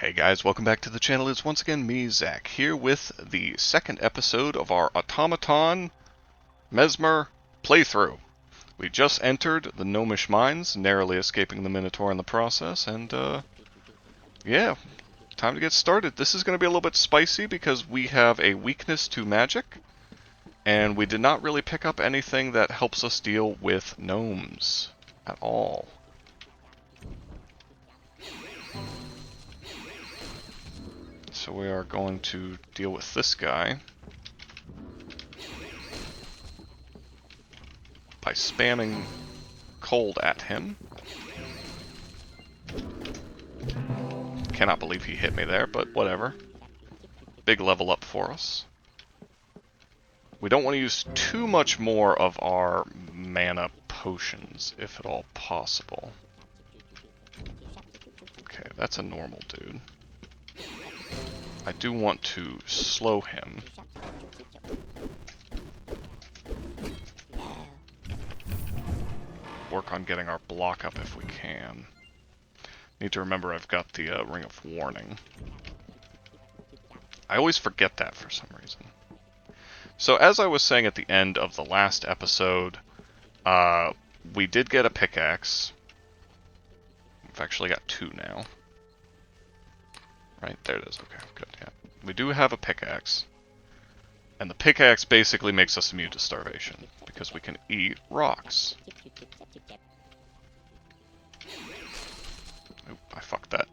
Hey guys, welcome back to the channel. It's once again me, Zach, here with the second episode of our Automaton Mesmer playthrough. We just entered the Gnomish mines, narrowly escaping the Minotaur in the process, and yeah, time to get started. This is going to be a little bit spicy because we have a weakness to magic, and we did not really pick up anything that helps us deal with gnomes at all. So we are going to deal with this guy by spamming cold at him. Cannot believe he hit me there, but whatever. Big level up for us. We don't want to use too much more of our mana potions, if at all possible. Okay, that's a normal dude. I do want to slow him. Work on getting our block up if we can. Need to remember I've got the Ring of Warning. I always forget that for some reason. So as I was saying at the end of the last episode, we did get a pickaxe. We've actually got two now. Right, there it is. Okay, good, yeah. We do have a pickaxe. And the pickaxe basically makes us immune to starvation, because we can eat rocks. Oop, I fucked that.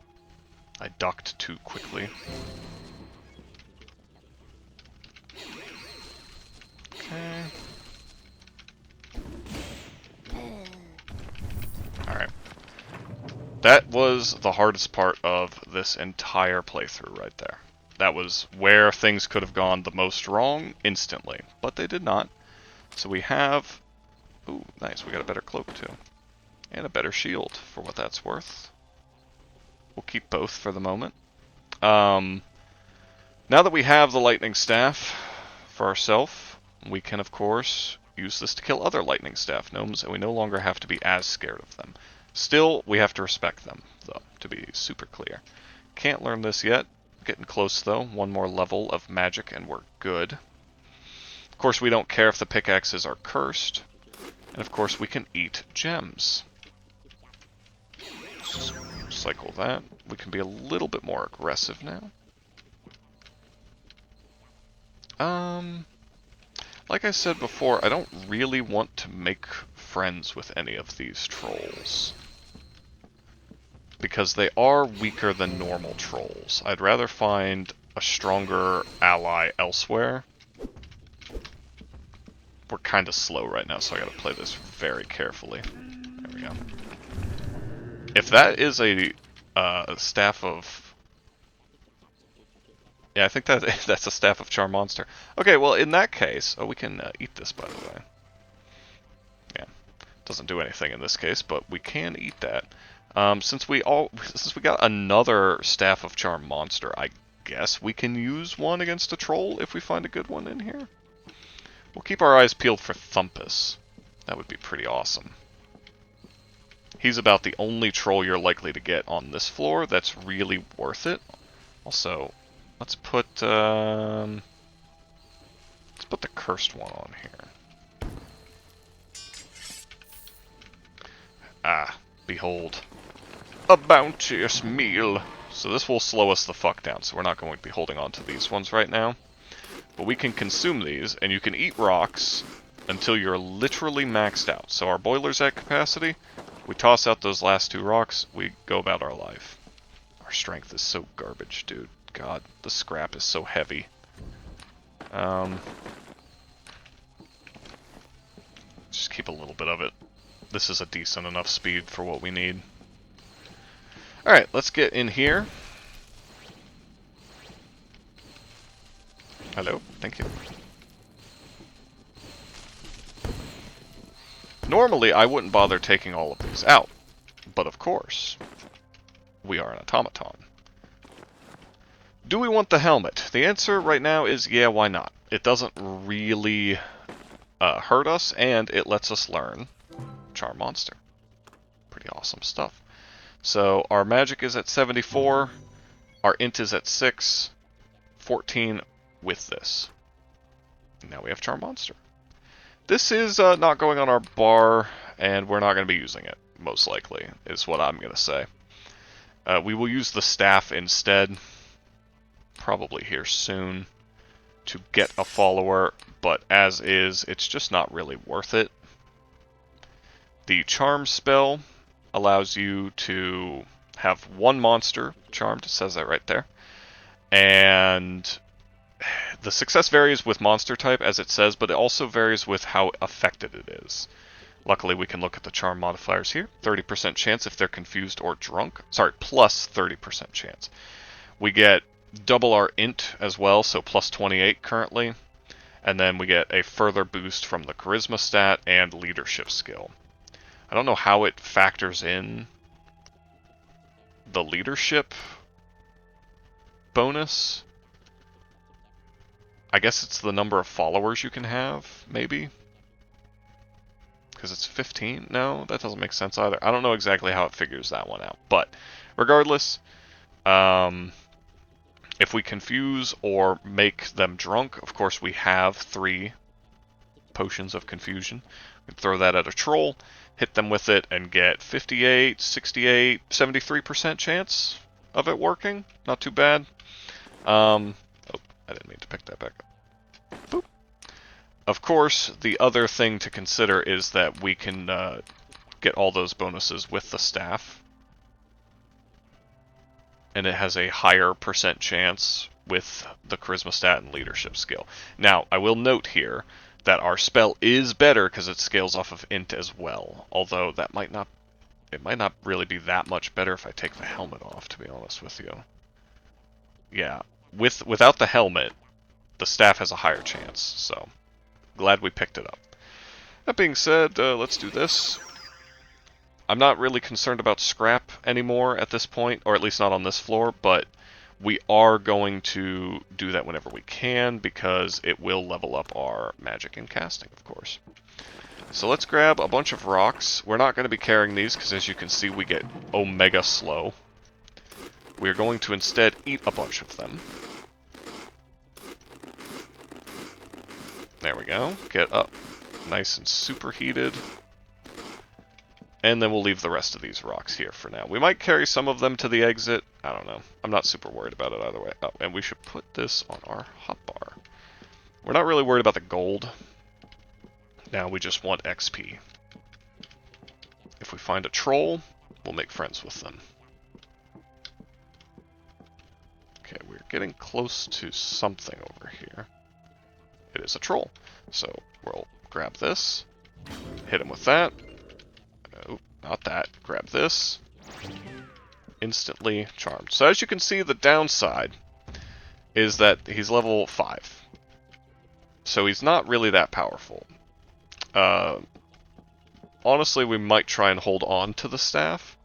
I ducked too quickly. Okay. Alright. That was the hardest part of this entire playthrough right there. That was where things could have gone the most wrong instantly, but they did not. So we have... Ooh, nice, we got a better cloak too. And a better shield, for what that's worth. We'll keep both for the moment. Now that we have the lightning staff for ourselves, we can of course use this to kill other lightning staff gnomes, and we no longer have to be as scared of them. Still, we have to respect them, though, to be super clear. Can't learn this yet. Getting close, though. One more level of magic and we're good. Of course, we don't care if the pickaxes are cursed. And of course, we can eat gems. Cycle that. We can be a little bit more aggressive now. Like I said before, I don't really want to make friends with any of these trolls, because they are weaker than normal trolls. I'd rather find a stronger ally elsewhere. We're kind of slow right now, so I gotta play this very carefully. There we go. If that is a staff of... Yeah, I think that's a staff of Charm Monster. Okay, well, in that case... Oh, we can eat this, by the way. Yeah, doesn't do anything in this case, but we can eat that. Since we got another Staff of Charm Monster, I guess we can use one against a troll if we find a good one in here. We'll keep our eyes peeled for Thumpus. That would be pretty awesome. He's about the only troll you're likely to get on this floor that's really worth it. Also, let's put the cursed one on here. Ah, behold. A bounteous meal. So this will slow us the fuck down, so we're not going to be holding on to these ones right now. But we can consume these, and you can eat rocks until you're literally maxed out. So our boiler's at capacity, we toss out those last two rocks, we go about our life. Our strength is so garbage, dude. God, the scrap is so heavy. Just keep a little bit of it. This is a decent enough speed for what we need. Alright, let's get in here. Hello, thank you. Normally, I wouldn't bother taking all of these out, but of course, we are an automaton. Do we want the helmet? The answer right now is yeah, why not? It doesn't really hurt us, and it lets us learn Charm Monster. Pretty awesome stuff. So our magic is at 74. Our int is at 6, 14 with this. Now we have Charm Monster. This is not going on our bar, and we're not going to be using it, most likely, is what I'm going to say. We will use the staff instead, probably here soon, to get a follower, but as is, it's just not really worth it. The Charm spell allows you to have one monster charmed, it says that right there, and the success varies with monster type, as it says, but it also varies with how affected it is. Luckily, we can look at the charm modifiers here. 30% chance if they're confused or drunk. Sorry, plus 30% chance. We get double our int as well, so plus 28 currently. And then we get a further boost from the charisma stat and leadership skill. I don't know how it factors in the leadership bonus. I guess it's the number of followers you can have, maybe? Because it's 15? No, that doesn't make sense either. I don't know exactly how it figures that one out. But regardless, if we confuse or make them drunk, of course we have 3 potions of confusion. We can throw that at a troll, hit them with it, and get 58, 68, 73% chance of it working. Not too bad. Oh, I didn't mean to pick that back up. Boop. Of course, the other thing to consider is that we can get all those bonuses with the staff. And it has a higher percent chance with the charisma stat and leadership skill. Now, I will note here that our spell is better because it scales off of int as well. Although that might not really be that much better if I take the helmet off, to be honest with you. Yeah, without the helmet, the staff has a higher chance, so glad we picked it up. That being said, let's do this. I'm not really concerned about scrap anymore at this point, or at least not on this floor, but we are going to do that whenever we can because it will level up our magic and casting, of course. So let's grab a bunch of rocks. We're not going to be carrying these because, as you can see, we get omega slow. We're going to instead eat a bunch of them. There we go. Get up nice and superheated. And then we'll leave the rest of these rocks here for now. We might carry some of them to the exit. I don't know. I'm not super worried about it either way. Oh, and we should put this on our hotbar. We're not really worried about the gold. Now we just want XP. If we find a troll, we'll make friends with them. Okay, we're getting close to something over here. It is a troll. So we'll grab this, hit him with that. Oh, not that. Grab this. Instantly charmed. So as you can see, the downside is that he's level 5. So he's not really that powerful. Honestly, we might try and hold on to the staff.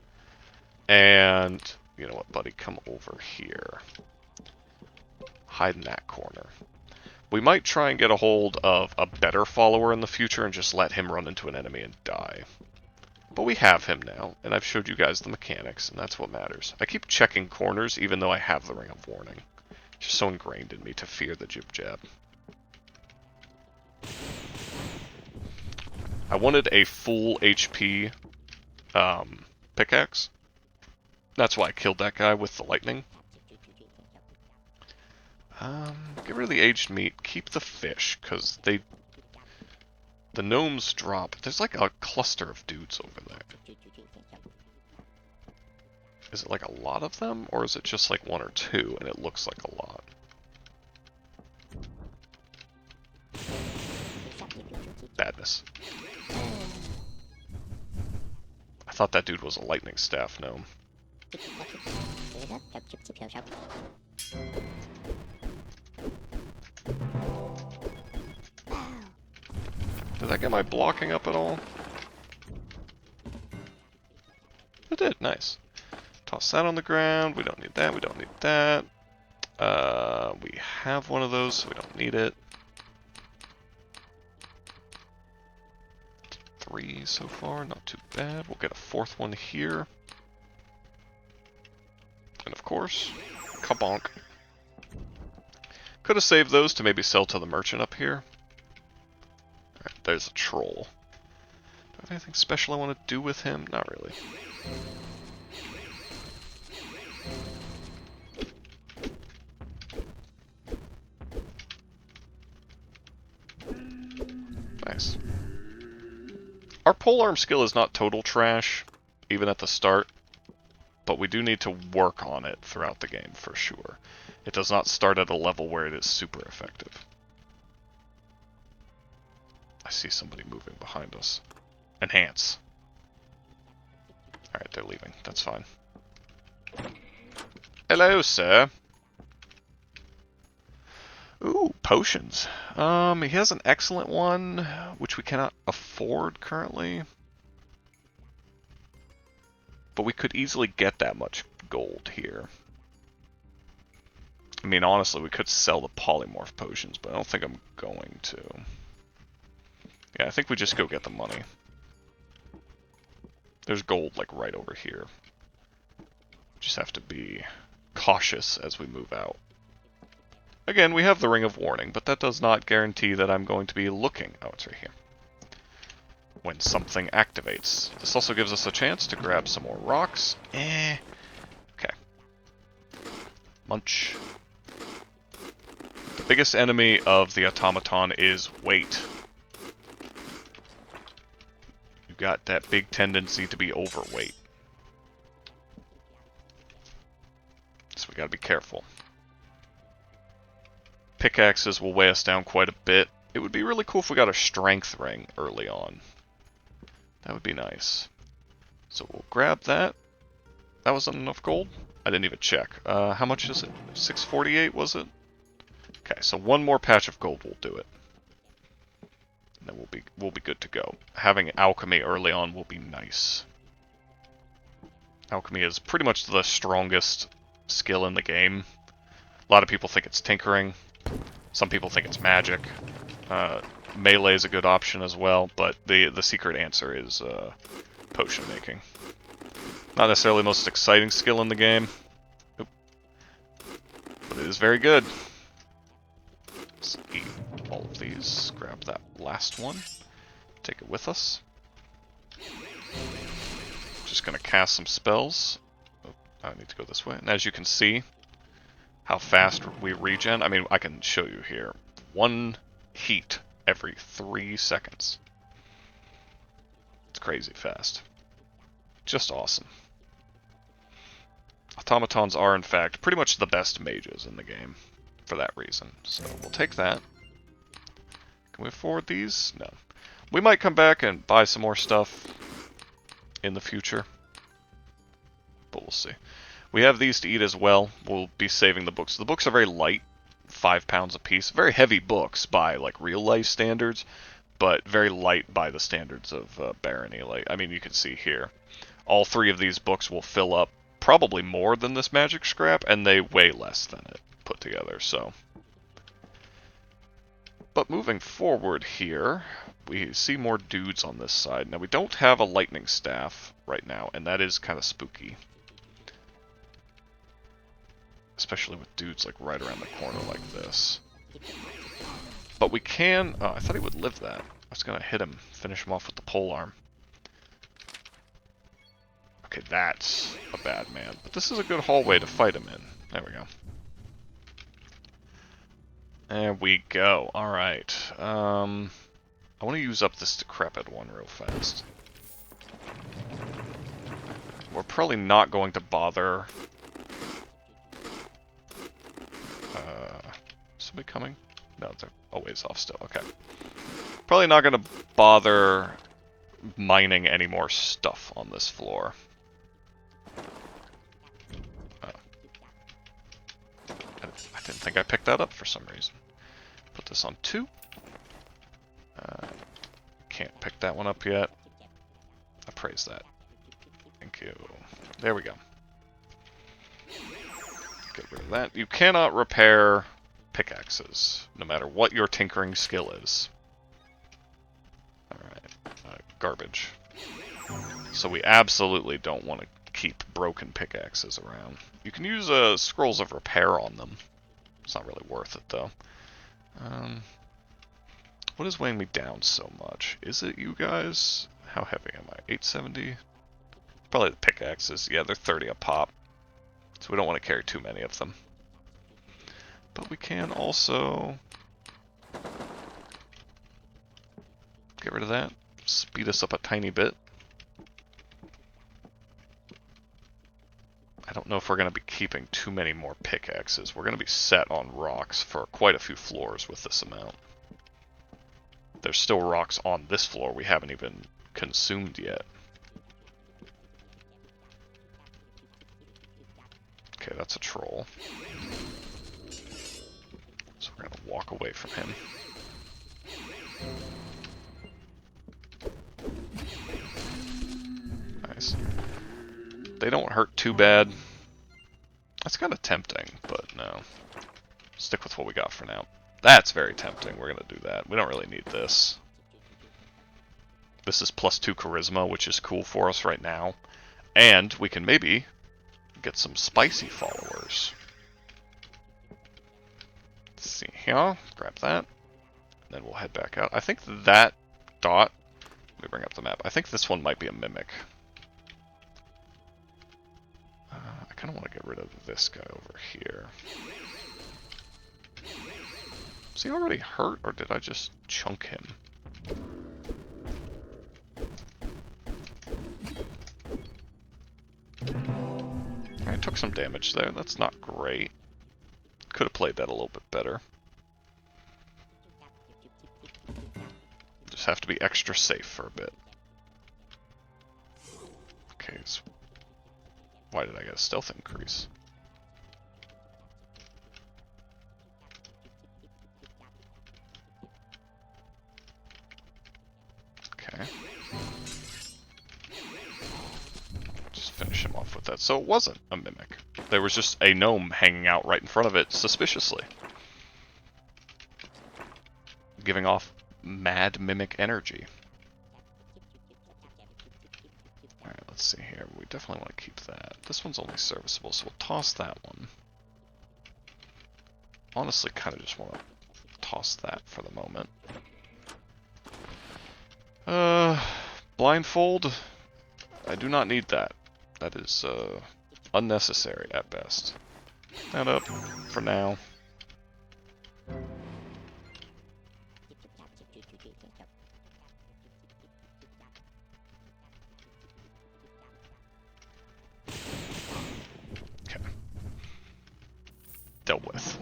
And, you know what, buddy, come over here. Hide in that corner. We might try and get a hold of a better follower in the future and just let him run into an enemy and die. But we have him now, and I've showed you guys the mechanics, and that's what matters. I keep checking corners, even though I have the Ring of Warning. It's just so ingrained in me to fear the jib-jab. I wanted a full HP pickaxe. That's why I killed that guy with the lightning. Get rid of the aged meat, keep the fish, because the gnomes drop. There's like a cluster of dudes over there. Is it like a lot of them, or is it just like 1 or 2 and it looks like a lot? Badness. I thought that dude was a lightning staff gnome. Did that get my blocking up at all? It did, nice. Toss that on the ground, we don't need that, we don't need that. We have one of those, so we don't need it. 3 so far, not too bad. We'll get a 4th one here. And of course, Kabonk. Could have saved those to maybe sell to the merchant up here. Alright, there's a troll. Do I have anything special I want to do with him? Not really. Nice. Our polearm skill is not total trash, even at the start, but we do need to work on it throughout the game, for sure. It does not start at a level where it is super effective. I see somebody moving behind us. Enhance. Alright, they're leaving. That's fine. Hello, sir. Ooh, potions. He has an excellent one, which we cannot afford currently. But we could easily get that much gold here. I mean, honestly, we could sell the polymorph potions, but I don't think I'm going to. Yeah, I think we just go get the money. There's gold, like, right over here. Just have to be cautious as we move out. Again, we have the Ring of Warning, but that does not guarantee that I'm going to be looking. Oh, it's right here. When something activates. This also gives us a chance to grab some more rocks. Okay. Munch. The biggest enemy of the Automaton is weight. You've got that big tendency to be overweight. So we gotta be careful. Pickaxes will weigh us down quite a bit. It would be really cool if we got a strength ring early on. That would be nice. So we'll grab that. That wasn't enough gold? I didn't even check. How much is it? 648 was it? Okay, so one more patch of gold will do it. And then we'll be good to go. Having alchemy early on will be nice. Alchemy is pretty much the strongest skill in the game. A lot of people think it's tinkering. Some people think it's magic. Melee is a good option as well, but the secret answer is potion making. Not necessarily the most exciting skill in the game, but it is very good. Let's eat all of these. Grab that last one. Take it with us. Just gonna cast some spells. Oh, I need to go this way. And as you can see, how fast we regen. I mean, I can show you here. 1 heat every 3 seconds. It's crazy fast. Just awesome. Automatons are, in fact, pretty much the best mages in the game for that reason. So we'll take that. Can we afford these? No. We might come back and buy some more stuff in the future, but we'll see. We have these to eat as well. We'll be saving the books. The books are very light, 5 pounds a piece. Very heavy books by like real life standards, but very light by the standards of Barony. Like, I mean, you can see here, all 3 of these books will fill up probably more than this magic scrap, and they weigh less than it put together. So, but moving forward here, we see more dudes on this side. Now we don't have a lightning staff right now, and that is kind of spooky. Especially with dudes like right around the corner like this. But we can... Oh, I thought he would live that. I was going to hit him, finish him off with the polearm. Okay, that's a bad man. But this is a good hallway to fight him in. There we go. There we go. Alright. I want to use up this decrepit one real fast. We're probably not going to bother... somebody coming? No, they're a ways off still. Okay. Probably not going to bother mining any more stuff on this floor. Oh. I didn't think I picked that up for some reason. Put this on 2. Can't pick that one up yet. Appraise that. Thank you. There we go. Get rid of that. You cannot repair pickaxes, no matter what your tinkering skill is. Alright. Garbage. So we absolutely don't want to keep broken pickaxes around. You can use scrolls of repair on them. It's not really worth it, though. What is weighing me down so much? Is it you guys? How heavy am I? 870? Probably the pickaxes. Yeah, they're 30 a pop. So we don't want to carry too many of them. But we can also get rid of that. Speed us up a tiny bit. I don't know if we're going to be keeping too many more pickaxes. We're going to be set on rocks for quite a few floors with this amount. There's still rocks on this floor we haven't even consumed yet. Okay, that's a troll. So we're going to walk away from him. Nice. They don't hurt too bad. That's kind of tempting, but no. Stick with what we got for now. That's very tempting. We're going to do that. We don't really need this. This is +2 charisma, which is cool for us right now. And we can maybe get some spicy followers. Let's see here. Grab that. Then we'll head back out. I think that dot... Let me bring up the map. I think this one might be a mimic. I kind of want to get rid of this guy over here. Is he already hurt, or did I just chunk him? I took some damage there. That's not great. Could have played that a little bit better. Just have to be extra safe for a bit. Okay, so why did I get a stealth increase? Okay. Just finish him off with that. So it wasn't a mimic. There was just a gnome hanging out right in front of it, suspiciously. Giving off mad mimic energy. Alright, let's see here. We definitely want to keep that. This one's only serviceable, so we'll toss that one. Honestly, kind of just want to toss that for the moment. Blindfold. I do not need that. That is unnecessary at best. That up for now. Okay. Dealt with.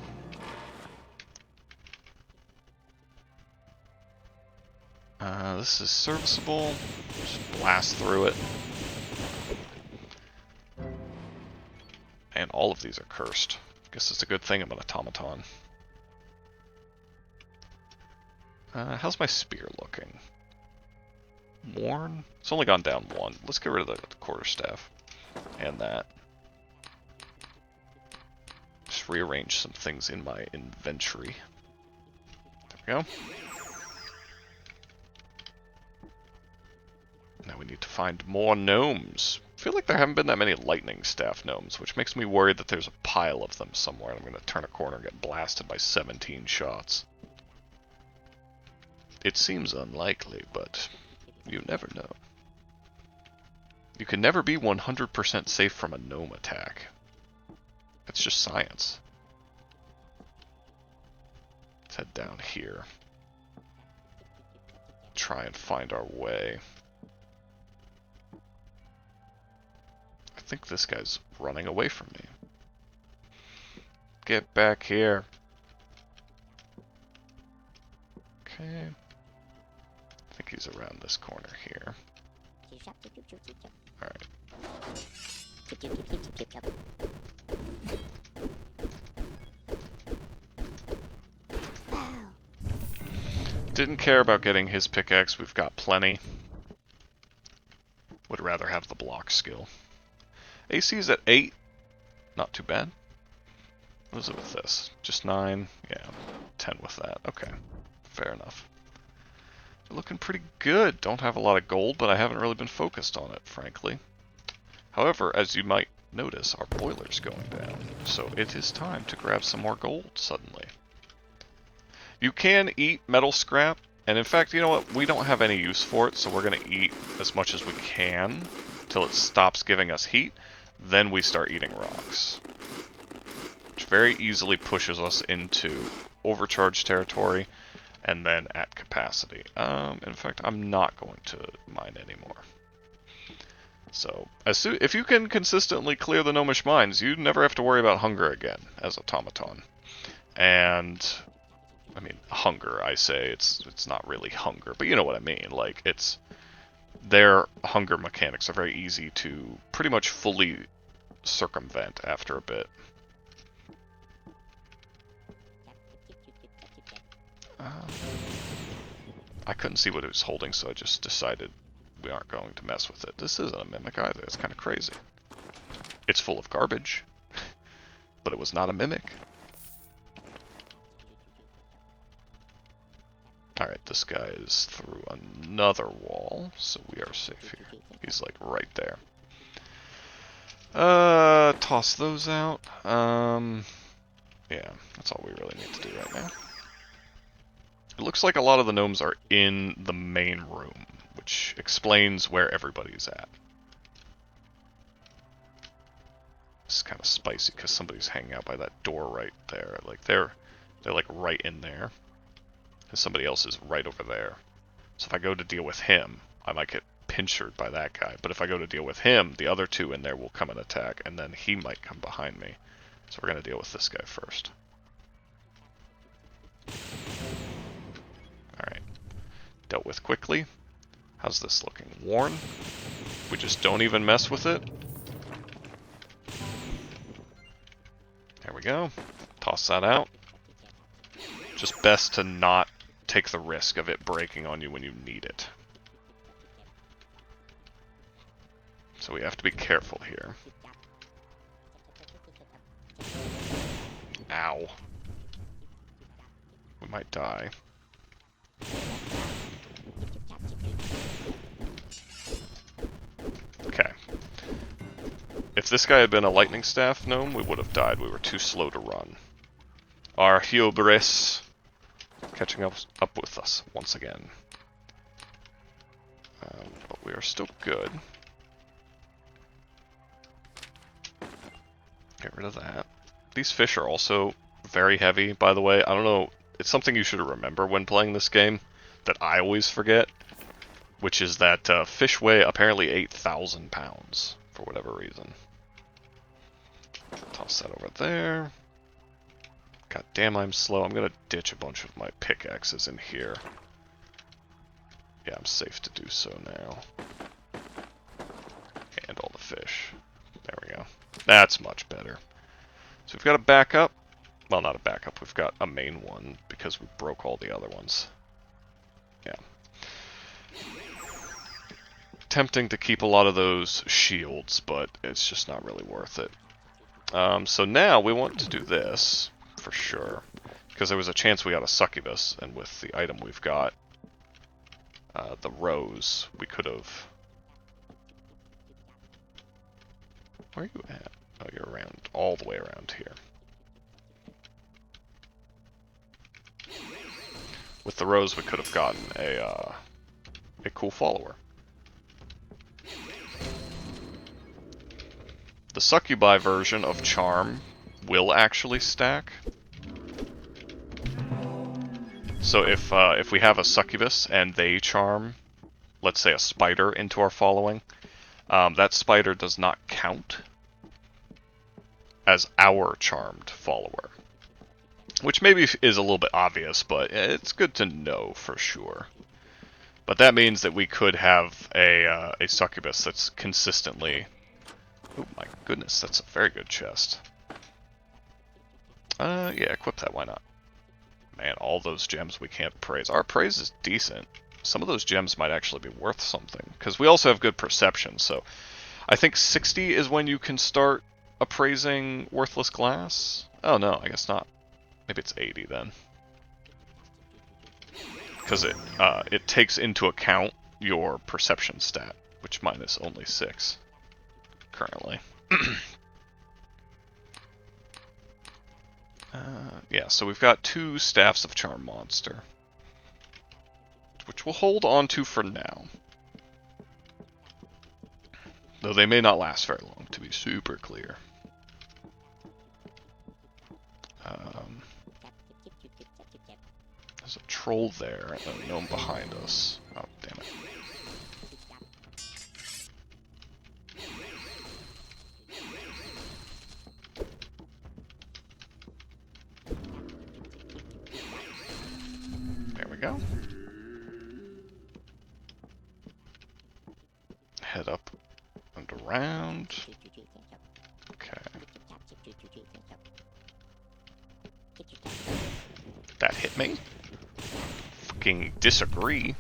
This is serviceable. Just blast through it. And all of these are cursed. Guess it's a good thing I'm an automaton. How's my spear looking? Worn? It's only gone down 1. Let's get rid of the quarterstaff. And that. Just rearrange some things in my inventory. There we go. Now we need to find more gnomes. I feel like there haven't been that many lightning staff gnomes, which makes me worried that there's a pile of them somewhere and I'm going to turn a corner and get blasted by 17 shots. It seems unlikely, but you never know. You can never be 100% safe from a gnome attack. It's just science. Let's head down here. Try and find our way. I think this guy's running away from me. Get back here. Okay. I think he's around this corner here. Alright. Didn't care about getting his pickaxe, we've got plenty. Would rather have the block skill. AC is at 8. Not too bad. What is it with this? Just 9? Yeah, 10 with that. Okay, fair enough. Looking pretty good. Don't have a lot of gold, but I haven't really been focused on it, frankly. However, as you might notice, our boiler's going down, so it is time to grab some more gold suddenly. You can eat metal scrap, and in fact, you know what? We don't have any use for it, so we're going to eat as much as we can till it stops giving us heat. Then we start eating rocks, which very easily pushes us into overcharge territory and then at capacity. In fact, I'm not going to mine anymore. So, if you can consistently clear the gnomish mines, you never have to worry about hunger again as Automaton. And I mean, hunger, I say, it's not really hunger, but you know what I mean. Like, their hunger mechanics are very easy to pretty much fully circumvent after a bit. I couldn't see what it was holding, so I just decided we aren't going to mess with it. This isn't a mimic either, it's kind of crazy. It's full of garbage, but it was not a mimic. Alright, this guy is through another wall, so we are safe here. He's like right there. Toss those out. Yeah, that's all we really need to do right now. It looks like a lot of the gnomes are in the main room, which explains where everybody's at. It's kind of spicy because somebody's hanging out by that door right there. Like they're like right in there. And somebody else is right over there. So if I go to deal with him, I might get pinchered by that guy. But if I go to deal with him, the other two in there will come and attack, and then he might come behind me. So we're going to deal with this guy first. Alright. Dealt with quickly. How's this looking? Worn? We just don't even mess with it. There we go. Toss that out. Just best to not take the risk of it breaking on you when you need it. So we have to be careful here. Ow. We might die. Okay. If this guy had been a lightning staff gnome, we would have died. We were too slow to run. Our hubris catching up with us once again. But we are still good. Get rid of that. These fish are also very heavy, by the way. I don't know, it's something you should remember when playing this game that I always forget, which is that fish weigh apparently 8,000 pounds for whatever reason. Toss that over there. God damn, I'm slow. I'm gonna ditch a bunch of my pickaxes in here. Yeah, I'm safe to do so now. And all the fish. There we go. That's much better. So we've got a backup. Well, not a backup. We've got a main one because we broke all the other ones. Yeah. Tempting to keep a lot of those shields, but it's just not really worth it. So now we want to do this, for sure. Because there was a chance we got a succubus, and with the item we've got, the rose, we could have... Where are you at? Oh, you're around, all the way around here. With the rose, we could have gotten a cool follower. The succubi version of Charm will actually stack. So if we have a succubus and they charm, let's say a spider into our following, that spider does not count as our charmed follower. Which maybe is a little bit obvious, but it's good to know for sure. But that means that we could have a succubus that's consistently... Oh my goodness, that's a very good chest. Yeah, equip that, why not? Man, all those gems we can't praise. Our praise is decent. Some of those gems might actually be worth something, because we also have good perception, so... I think 60 is when you can start appraising worthless glass? Oh no, I guess not. Maybe it's 80 then. Because it takes into account your perception stat, which mine is only 6. currently. Yeah, so we've got 2 Staffs of Charm Monster, which we'll hold on to for now. Though they may not last very long, to be super clear. There's a troll there and a gnome behind us. Oh, damn it. There we go. Head up and around. Okay. That hit me. Fucking disagree.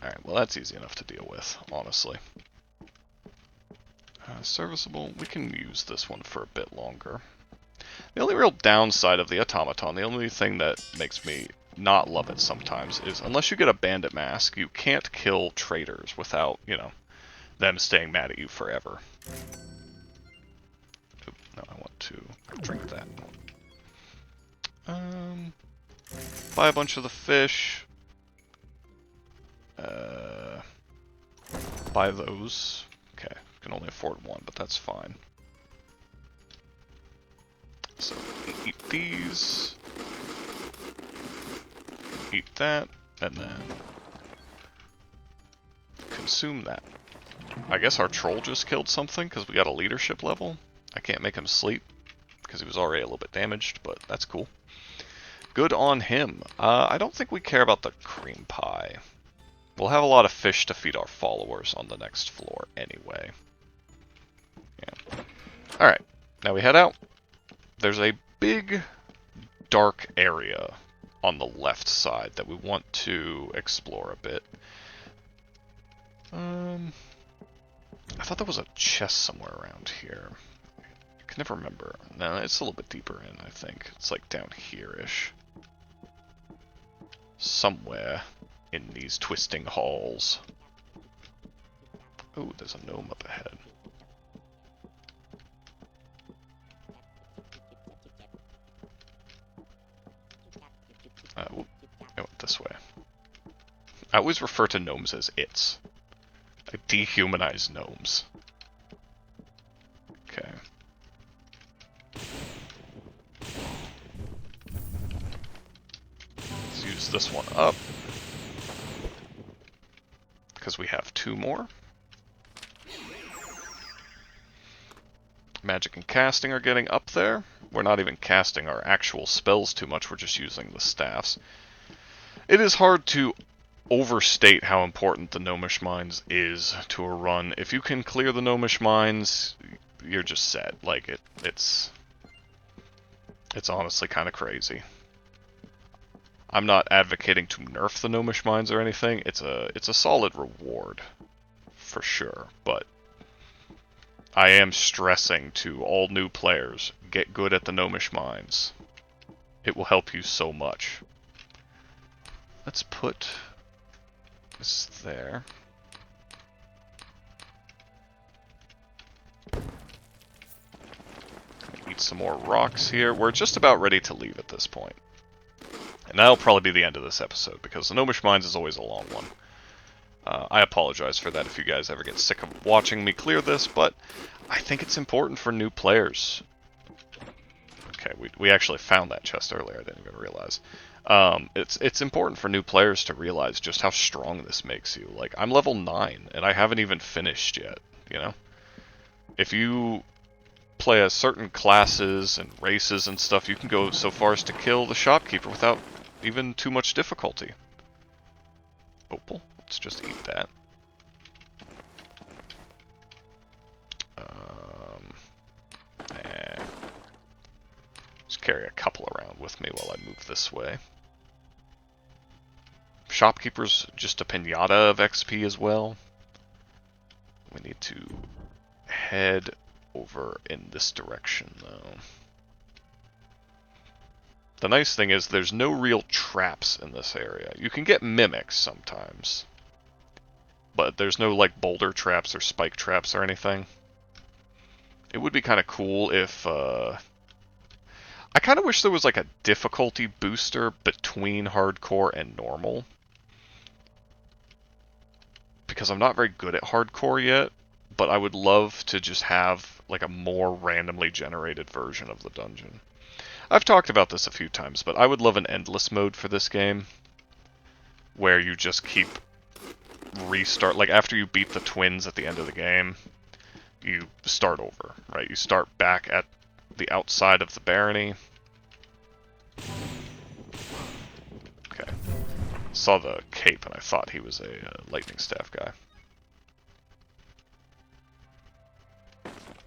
Alright, well that's easy enough to deal with, honestly. Serviceable. We can use this one for a bit longer. The only real downside of the Automaton, the only thing that makes me not love it sometimes, is unless you get a bandit mask, you can't kill traitors without, you know, them staying mad at you forever. Oop, no, I want to drink that. Buy a bunch of the fish. Buy those. Okay, can only afford 1, but that's fine. So, eat these. Eat that, and then consume that. I guess our troll just killed something because we got a leadership level. I can't make him sleep because he was already a little bit damaged, but that's cool. Good on him. I don't think we care about the cream pie. We'll have a lot of fish to feed our followers on the next floor anyway. Yeah. Alright, now we head out. There's a big, dark area on the left side that we want to explore a bit. I thought there was a chest somewhere around here. I can never remember. No, it's a little bit deeper in, I think. It's like down here-ish. Somewhere in these twisting halls. Oh, there's a gnome up ahead. Whoop, I went this way. I always refer to gnomes as its. I dehumanize gnomes. Okay. Let's use this one up. Because we have 2 more. Magic and casting are getting up there. We're not even casting our actual spells too much, we're just using the staffs. It is hard to overstate how important the Gnomish Mines is to a run. If you can clear the Gnomish Mines, you're just set. Like, it's honestly kind of crazy. I'm not advocating to nerf the Gnomish Mines or anything. It's a solid reward, for sure, but I am stressing to all new players, get good at the Gnomish Mines. It will help you so much. Let's put this there. Eat some more rocks here. We're just about ready to leave at this point. And that'll probably be the end of this episode, because the Gnomish Mines is always a long one. I apologize for that if you guys ever get sick of watching me clear this, but I think it's important for new players. Okay, we actually found that chest earlier, I didn't even realize. It's important for new players to realize just how strong this makes you. Like, I'm level 9, and I haven't even finished yet, you know? If you play as certain classes and races and stuff, you can go so far as to kill the shopkeeper without even too much difficulty. Opal, let's just eat that. Just carry a couple around with me while I move this way. Shopkeeper's just a pinata of XP as well. We need to head over in this direction, though. The nice thing is there's no real traps in this area. You can get mimics sometimes, but there's no like boulder traps or spike traps or anything. It would be kind of cool if I kind of wish there was like a difficulty booster between hardcore and normal, because I'm not very good at hardcore yet, but I would love to just have like a more randomly generated version of the dungeon. I've talked about this a few times, but I would love an endless mode for this game, where you just keep restart, like after you beat the twins at the end of the game, you start over, right? You start back at the outside of the Barony. Okay. Saw the cape and I thought he was a lightning staff guy.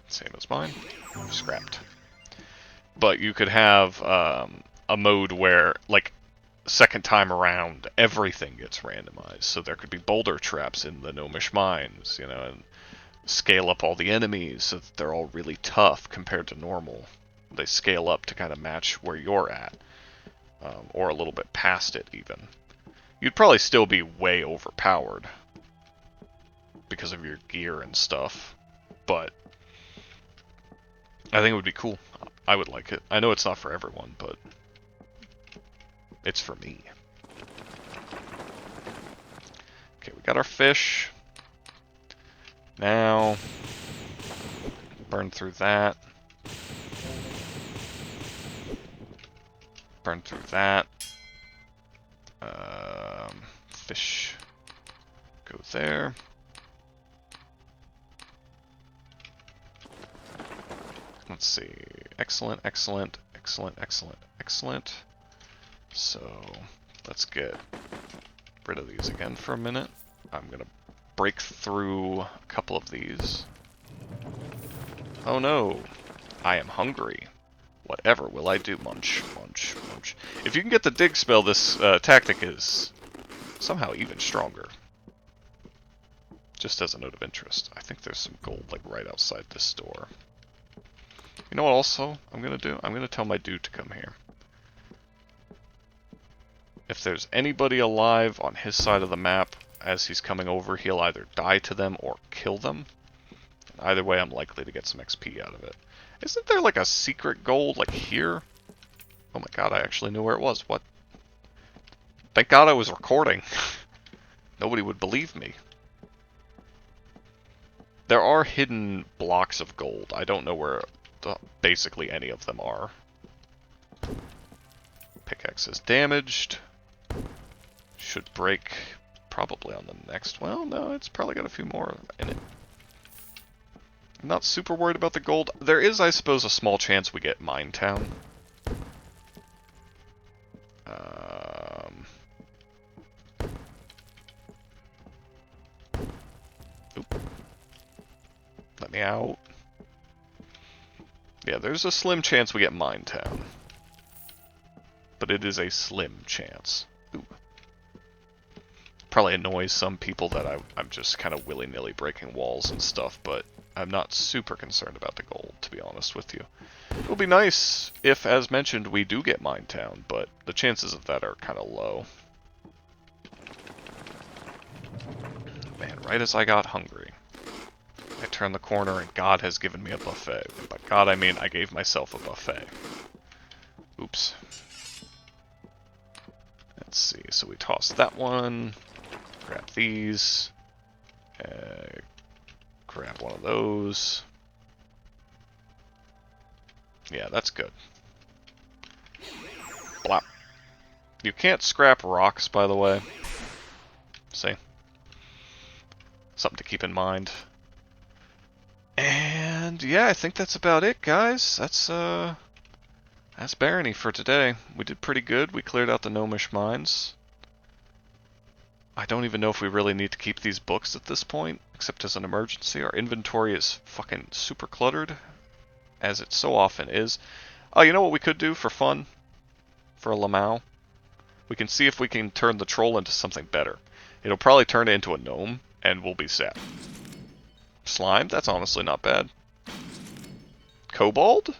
Same as mine. Scrapped. But you could have a mode where, like, second time around, everything gets randomized. So there could be boulder traps in the Gnomish mines, you know, and scale up all the enemies so that they're all really tough compared to normal. They scale up to kind of match where you're at, or a little bit past it even. You'd probably still be way overpowered because of your gear and stuff, but I think it would be cool. I would like it. I know it's not for everyone, but it's for me. Okay, we got our fish. Now, burn through that. Burn through that. Fish go there. Let's see. Excellent, excellent, excellent, excellent, excellent. So, let's get rid of these again for a minute. I'm gonna break through a couple of these. Oh no! I am hungry. Whatever will I do? Munch, munch, munch. If you can get the dig spell, this tactic is somehow even stronger. Just as a note of interest. I think there's some gold like right outside this door. You know what also I'm going to do? I'm going to tell my dude to come here. If there's anybody alive on his side of the map as he's coming over, he'll either die to them or kill them. And either way, I'm likely to get some XP out of it. Isn't there like a secret gold like here? Oh my god, I actually knew where it was. What? Thank god I was recording. Nobody would believe me. There are hidden blocks of gold. I don't know where basically any of them are. Pickaxe is damaged. Should break probably on the next. Well, no, it's probably got a few more in it. I'm not super worried about the gold. There is, I suppose, a small chance we get Mine Town. Oop. Let me out. Yeah, there's a slim chance we get Mine Town. But it is a slim chance. Ooh. Probably annoys some people that I'm just kind of willy-nilly breaking walls and stuff, but I'm not super concerned about the gold, to be honest with you. It'll be nice if, as mentioned, we do get Mine Town, but the chances of that are kind of low. Man, right as I got hungry, I turned the corner and God has given me a buffet. By God, I mean I gave myself a buffet. Oops. Let's see, so we toss that one, grab these, grab one of those. Yeah, that's good. Blop. You can't scrap rocks, by the way. See? Something to keep in mind. And yeah, I think that's about it, guys. That's Barony for today. We did pretty good. We cleared out the Gnomish mines. I don't even know if we really need to keep these books at this point, except as an emergency. Our inventory is fucking super cluttered, as it so often is. Oh, you know what we could do for fun? For a Lamau? We can see if we can turn the troll into something better. It'll probably turn it into a gnome, and we'll be sad. Slime? That's honestly not bad. Kobold?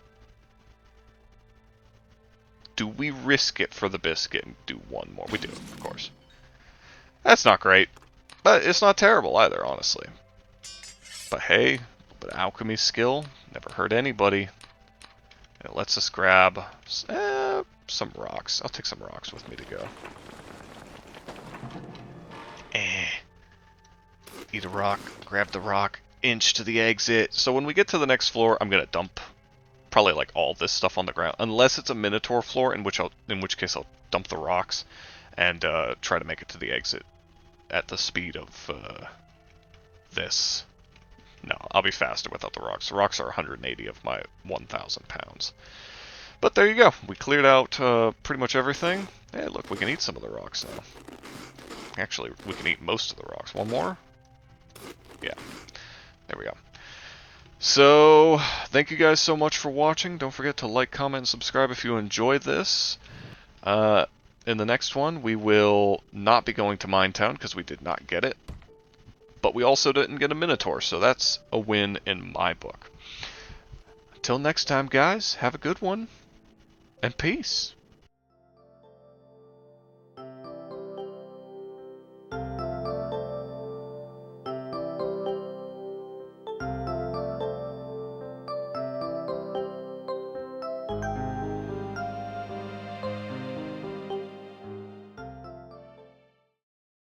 Do we risk it for the biscuit and do one more? We do, of course. That's not great. But it's not terrible either, honestly. But hey, a little bit of alchemy skill, never hurt anybody. And it lets us grab some rocks. I'll take some rocks with me to go. Eat a rock, grab the rock, inch to the exit. So when we get to the next floor, I'm gonna dump probably like all this stuff on the ground, unless it's a Minotaur floor, in which case I'll dump the rocks and try to make it to the exit at the speed of this. No, I'll be faster without the rocks. The rocks are 180 of my 1,000 pounds. But there you go. We cleared out pretty much everything. Hey, look, we can eat some of the rocks now. Actually, we can eat most of the rocks. One more? Yeah. There we go. So, thank you guys so much for watching. Don't forget to like, comment, and subscribe if you enjoyed this. In the next one, we will not be going to Minetown because we did not get it. But we also didn't get a Minotaur, so that's a win in my book. Until next time, guys, have a good one, and peace.